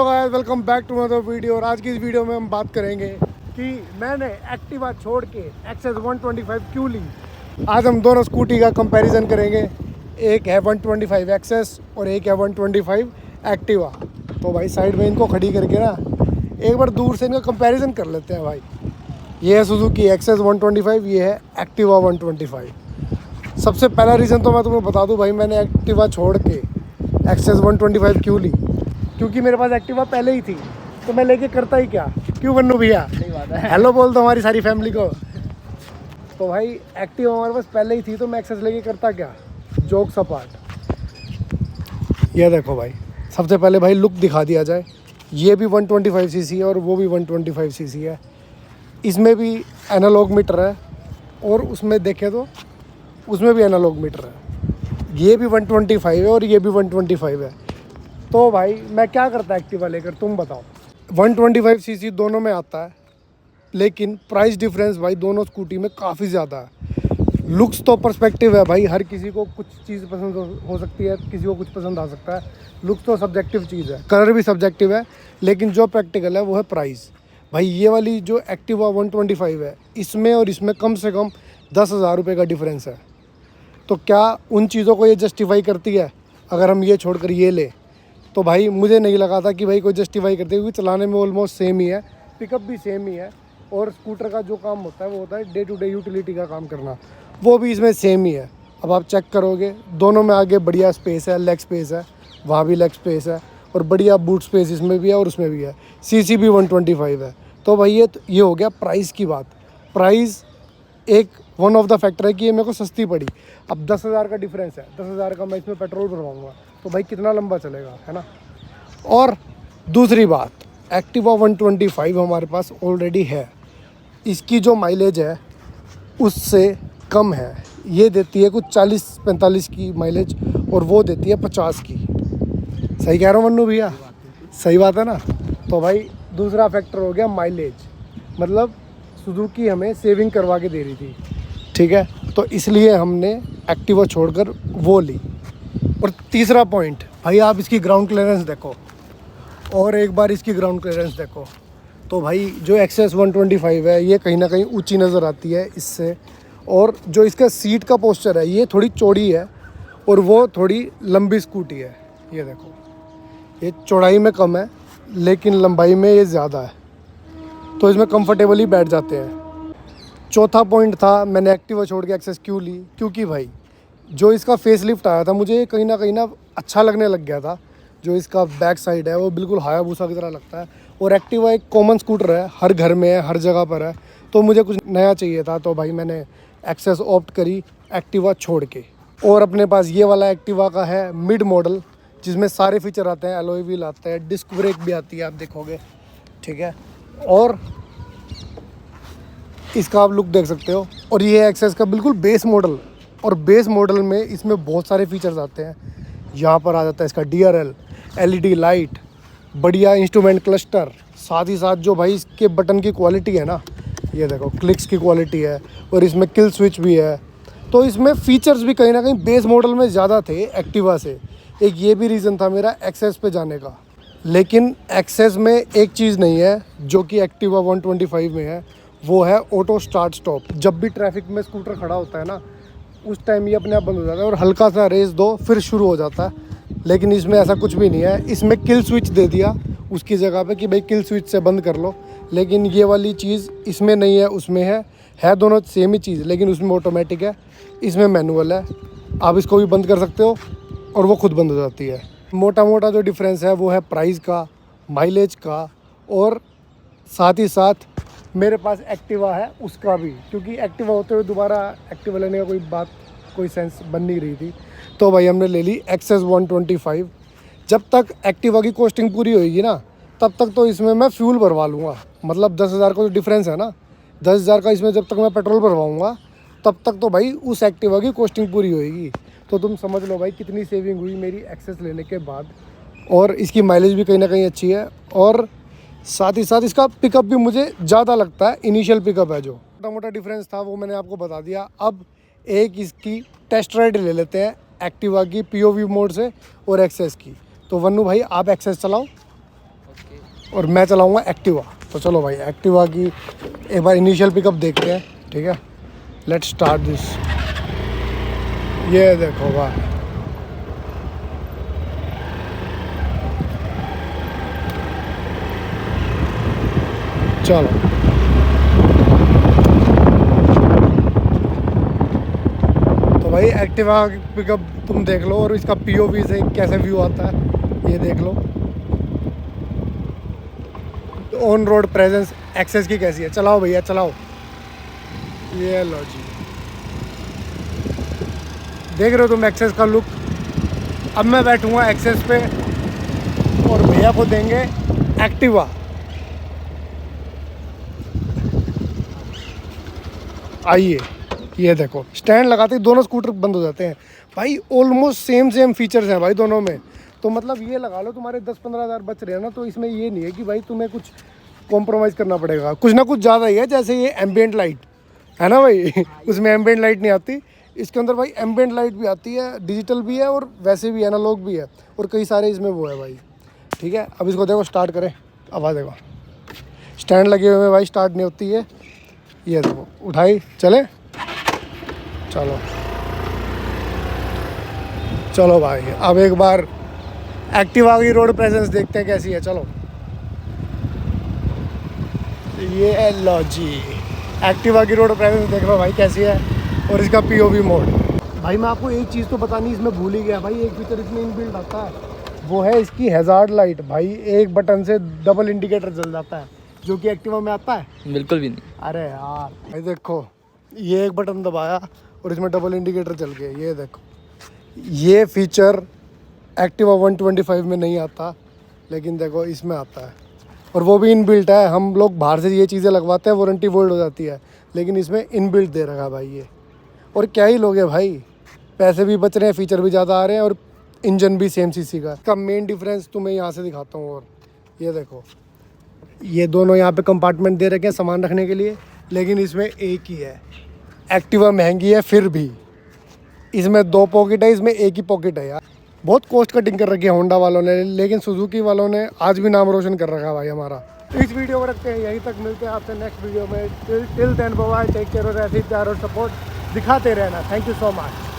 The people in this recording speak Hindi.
Welcome back to another video. और आज की इस वीडियो में हम बात करेंगे कि मैंने एक्टिवा छोड़ के एक्सेस 125 क्यों ली। आज हम दोनों स्कूटी का कंपैरिजन करेंगे। एक है 125 एक्सेस और एक है 125 एक्टिवा। तो भाई साइड में इनको खड़ी करके ना एक बार दूर से इनका कंपैरिजन कर लेते हैं। भाई ये है सुजुकी एक्सेस 125, ये है एक्टिवा 125। सबसे पहला रीज़न तो मैं तुम्हें बता दूं भाई, मैंने एक्टिवा छोड़ के एक्सेस 125 क्यों ली, क्योंकि मेरे पास एक्टिवा पहले ही थी तो मैं लेके करता ही क्या। क्यों बन्नू भैया? सही बात है। हेलो बोल दो हमारी सारी फैमिली को। तो भाई एक्टिवा हमारे पास पहले ही थी तो मैं एक्सेस लेके करता क्या। जोक सपाट। ये देखो भाई, सबसे पहले भाई लुक दिखा दिया जाए। ये भी 125 सीसी है और वो भी 125 सीसी है। इसमें भी एनालॉग मीटर है और उसमें देखें तो उसमें भी एनालॉग मीटर है। ये भी 125 है और ये भी 125 है। तो भाई मैं क्या करता एक्टिवा लेकर, तुम बताओ। 125 सीसी दोनों में आता है, लेकिन प्राइस डिफरेंस भाई दोनों स्कूटी में काफ़ी ज़्यादा है। लुक्स तो पर्सपेक्टिव है भाई, हर किसी को कुछ चीज़ पसंद हो सकती है, किसी को कुछ पसंद आ सकता है। लुक्स तो सब्जेक्टिव चीज़ है, कलर भी सब्जेक्टिव है, लेकिन जो प्रैक्टिकल है वो है प्राइस। भाई ये वाली जो एक्टिवा 125 है, इसमें और इसमें कम से कम 10,000 रुपये का डिफरेंस है। तो क्या उन चीज़ों को ये जस्टिफाई करती है अगर हम ये छोड़कर ये लें? तो भाई मुझे नहीं लगा था कि भाई कोई जस्टिफाई करती है, क्योंकि चलाने में ऑलमोस्ट सेम ही है, पिकअप भी सेम ही है, और स्कूटर का जो काम होता है वो होता है डे टू डे यूटिलिटी का काम करना, वो भी इसमें सेम ही है। अब आप चेक करोगे दोनों में आगे बढ़िया स्पेस है, लेग स्पेस है, वहाँ भी लेग स्पेस है, और बढ़िया बूट स्पेस इसमें भी है और उसमें भी है। सीसी भी 125 है। तो भाई ये हो गया प्राइस की बात। प्राइस एक वन ऑफ द फैक्टर है कि ये मेरे को सस्ती पड़ी। अब 10,000 का डिफरेंस है, 10,000 का मैं इसमें पेट्रोल भरवाऊँगा तो भाई कितना लंबा चलेगा, है ना। और दूसरी बात, एक्टिवा 125 हमारे पास ऑलरेडी है, इसकी जो माइलेज है उससे कम है। ये देती है कुछ 40-45 की माइलेज और वो देती है 50 की। सही कह रहा हूँ मन्नू भैया? सही बात है ना। तो भाई दूसरा फैक्टर हो गया माइलेज, मतलब सुजुकी हमें सेविंग करवा के दे रही थी, ठीक है, तो इसलिए हमने एक्टिवा छोड़कर वो ली। और तीसरा पॉइंट भाई, आप इसकी ग्राउंड क्लियरेंस देखो और एक बार इसकी ग्राउंड क्लियरेंस देखो। तो भाई जो एक्सेस 125 है ये कहीं ना कहीं ऊंची नज़र आती है इससे, और जो इसका सीट का पोस्चर है ये थोड़ी चौड़ी है और वो थोड़ी लंबी स्कूटी है। ये देखो, ये चौड़ाई में कम है लेकिन लंबाई में ये ज़्यादा है, तो इसमें कंफर्टेबली बैठ जाते हैं। चौथा पॉइंट था मैंने एक्टिवा छोड़ के एक्सेस क्यों ली, क्योंकि भाई जो इसका फेस लिफ्ट आया था मुझे कहीं ना अच्छा लगने लग गया था। जो इसका बैक साइड है वो बिल्कुल हायाबुसा की तरह लगता है, और एक्टिवा एक कॉमन स्कूटर है, हर घर में है, हर जगह पर है, तो मुझे कुछ नया चाहिए था। तो भाई मैंने एक्सेस ऑप्ट करी एक्टिवा छोड़ के। और अपने पास ये वाला एक्टिवा का है मिड मॉडल, जिसमें सारे फीचर आते हैं, एलॉय व्हील आते हैं, डिस्क ब्रेक भी आती है, आप देखोगे, ठीक है, और इसका आप लुक देख सकते हो। और ये एक्सेस का बिल्कुल बेस मॉडल, और बेस मॉडल में इसमें बहुत सारे फीचर्स आते हैं। यहाँ पर आ जाता है इसका DRL, LED लाइट, बढ़िया इंस्ट्रूमेंट क्लस्टर, साथ ही साथ जो भाई इसके बटन की क्वालिटी है ना, ये देखो क्लिक्स की क्वालिटी है, और इसमें किल स्विच भी है। तो इसमें फीचर्स भी कहीं ना कहीं बेस मॉडल में ज़्यादा थे एक्टिवा से। एक ये भी रीज़न था मेरा एक्सेस पे जाने का। लेकिन एक्सेस में एक चीज़ नहीं है जो कि एक्टिवा 125 में है, वो है ऑटो स्टार्ट स्टॉप। जब भी ट्रैफिक में स्कूटर खड़ा होता है ना, उस टाइम ये अपने आप बंद हो जाता है और हल्का सा रेस दो फिर शुरू हो जाता है। लेकिन इसमें ऐसा कुछ भी नहीं है, इसमें किल स्विच दे दिया उसकी जगह पे कि भाई किल स्विच से बंद कर लो। लेकिन ये वाली चीज़ इसमें नहीं है, उसमें है दोनों सेम ही चीज़, लेकिन उसमें ऑटोमेटिक है, इसमें मैनुअल है। आप इसको भी बंद कर सकते हो और वो खुद बंद हो जाती है। मोटा जो डिफरेंस है वो है प्राइस का, माइलेज का, और साथ ही साथ मेरे पास एक्टिवा है उसका भी, क्योंकि एक्टिवा होते हुए दोबारा एक्टिवा लेने का कोई सेंस बन नहीं रही थी। तो भाई हमने ले ली एक्सेस 125। जब तक एक्टिवा की कॉस्टिंग पूरी होएगी ना, तब तक तो इसमें मैं फ्यूल भरवा लूँगा। मतलब 10,000 का जो डिफरेंस है ना, 10,000 का इसमें जब तक मैं पेट्रोल भरवाऊँगा तब तक तो भाई उस एक्टिवा की कॉस्टिंग पूरी होएगी। तो तुम समझ लो भाई कितनी सेविंग हुई मेरी एक्सेस लेने के बाद। और इसकी माइलेज भी कहीं ना कहीं अच्छी है, और साथ ही साथ इसका पिकअप भी मुझे ज़्यादा लगता है। इनिशियल पिकअप है, जो मोटा डिफरेंस था वो मैंने आपको बता दिया। अब एक इसकी टेस्ट राइड ले लेते हैं एक्टिवा की POV मोड से और एक्सेस की। तो वन्नू भाई आप एक्सेस चलाओ। और मैं चलाऊँगा एक्टिवा। तो चलो भाई एक्टिवा की एक बार इनिशियल पिकअप देखते हैं, ठीक है। Let's start this. ये देखो भाई, चलो तो भाई एक्टिवा पिकअप तुम देख लो और इसका पीओवी से कैसे व्यू आता है ये देख लो। ऑन रोड प्रेजेंस एक्सेस की कैसी है, चलाओ भैया चलाओ। ये लो जी, देख रहे हो तुम एक्सेस का लुक। अब मैं बैठूंगा एक्सेस पे और भैया को देंगे एक्टिवा। आइए, ये देखो स्टैंड लगाते ही दोनों स्कूटर बंद हो जाते हैं भाई। ऑलमोस्ट सेम फीचर्स हैं भाई दोनों में। तो मतलब ये लगा लो तुम्हारे 10-15 हज़ार बच रहे हैं ना, तो इसमें ये नहीं है कि भाई तुम्हें कुछ कॉम्प्रोमाइज़ करना पड़ेगा। कुछ ना कुछ ज़्यादा ही है, जैसे ये एम्बियंट लाइट है ना भाई उसमें एम्बियंट लाइट नहीं आती, इसके अंदर भाई एम्बियंट लाइट भी आती है, डिजिटल भी है और वैसे भी एनालॉग भी है, और कई सारे इसमें वो है भाई। ठीक है, अब इसको देखो स्टार्ट करें, आवाज़ देखो। स्टैंड लगे हुए में भाई स्टार्ट नहीं होती है। ये देखो उठाई चले, चलो चलो भाई अब एक बार एक्टिवा की रोड प्रेजेंस देखते हैं कैसी है। चलो ये लो जी, एक्टिवा की रोड प्रेजेंस देख लो भाई कैसी है, और इसका पीओवी मोड। भाई मैं आपको एक चीज़ तो बतानी इसमें भूल ही गया भाई, एक फीचर इसमें इनबिल्ट आता है, वो है इसकी हैजार्ड लाइट। भाई एक बटन से डबल इंडिकेटर जल जाता है, जो कि एक्टिवा में आता है बिल्कुल भी नहीं। अरे यार भाई देखो, ये एक बटन दबाया और इसमें डबल इंडिकेटर चल गया। ये देखो, ये फीचर एक्टिवा 125 में नहीं आता, लेकिन देखो इसमें आता है, और वो भी इनबिल्ट है। हम लोग बाहर से ये चीज़ें लगवाते हैं, वारंटी वोल्ड हो जाती है, लेकिन इसमें इनबिल्ट दे रखा है भाई ये। और क्या ही लोगे भाई, पैसे भी बच रहे हैं, फीचर भी ज़्यादा आ रहे हैं, और इंजन भी सेम सीसी का। इसका मेन डिफरेंस तुम्हें यहाँ से दिखाता हूँ। और ये देखो, ये दोनों यहाँ पे कंपार्टमेंट दे रखे हैं सामान रखने के लिए, लेकिन इसमें एक ही है। एक्टिवा महंगी है फिर भी इसमें 2 पॉकेट है, इसमें एक ही पॉकेट है यार। बहुत कॉस्ट कटिंग कर रखी है होंडा वालों ने, लेकिन सुजुकी वालों ने आज भी नाम रोशन कर रखा है भाई हमारा। तो इस वीडियो को रखते हैं यहीं तक, मिलते हैं आपसे नेक्स्ट वीडियो में। Till then bye, take care, और ऐसे ही प्यार और सपोर्ट दिखाते रहना। Thank you so much.